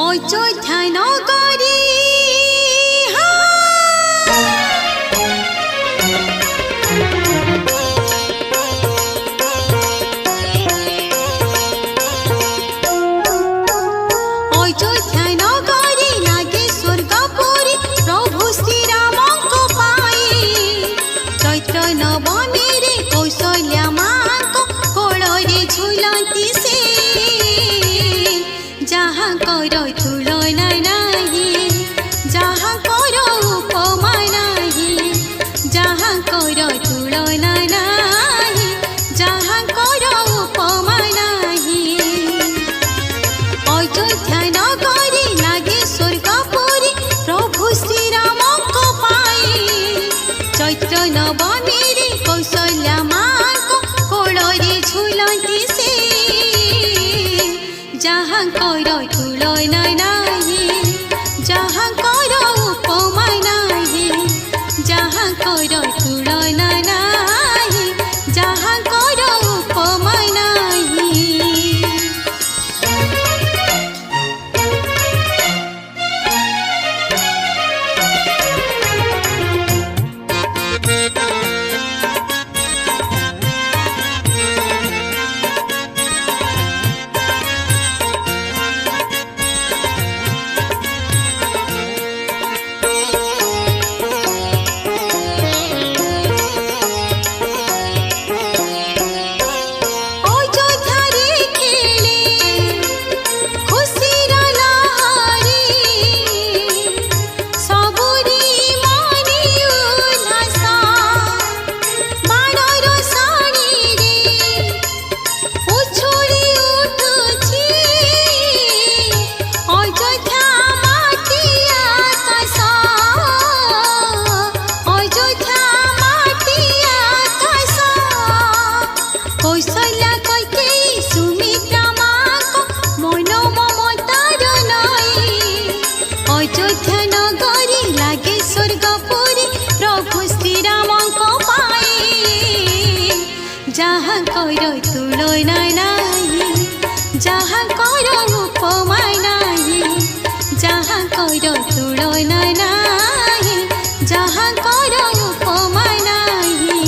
অযোধ্যা নগরী অযোধ্যা নগরী লাগে স্বর্গপুরী প্রভু শ্রীরামঙ্ক পাই চৈত্র নবমীরে কৌশল্যা মাঙ্ক কোଳରେ ঝুলନ୍ତି ସେ যাহাঙ্কর তুলনা নাহি যাহাঙ্কর উপমা নাহি যাহাঙ্কর তুলনা নাহি যাহাঙ্কর উপমা নাহি অযোধ্যা নগরী লাগে স্বর্গপুরী প্রভু শ্রীরামঙ্ক পাই চৈত্র নবমীরে কৌশল্যা মাঙ্ক কোଳରେ ঝুলନ୍ତି ସେ যাহাঙ্কর তুলনা নাহি যাহাঙ্কর উপমা নাহি যাহাঙ্কর তুলনা নাহি যাহাঙ্কর উপমা নাহি কৌশল্যা কৈকেয়ী সুমিত্রা মাঙ্ক মন মমতার নই অযোধ্যা নগরী লাগে স্বর্গপুরী প্রভু শ্রীরামঙ্ক পাই যাহাঙ্কর তুলনা নাহি যাহাঙ্কর উপমা নাহি যাহাঙ্কর তুলনা নাহি যাহাঙ্কর উপমা নাহি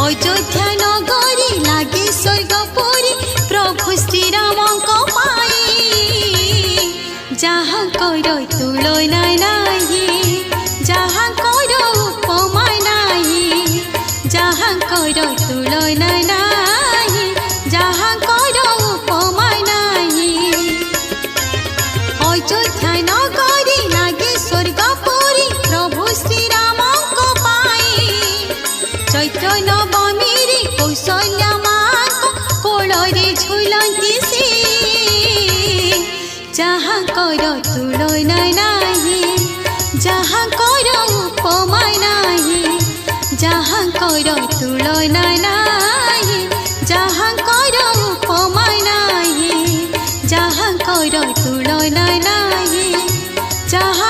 অযোধ্যা নগরী লাগে স্বর্গপুরী প্রভু শ্রীরামঙ্ক পাই যাহাঙ্কর তুলনা নাহি যাহাঙ্কর উপমা নাহি যাহাঙ্কর তুলনা নাহি যাহাঙ্কর উপমা নাহি অযোধ্যা নগরী লাগে স্বর্গপুরী প্রভু শ্রীরামঙ্ক পাই চৈত্র নবমীরে কৌশল্যা মাঙ্ক কোଳରେ ঝুলନ୍ତି ସେ যাহাঙ্কর তুলনা নাহি যাহাঙ্কর উপমা নাহি যাহাঙ্কর তুলনা নাহি যাহাঙ্কর উপমা নাহি যাহাঙ্কর তুলনা নাহি যাহা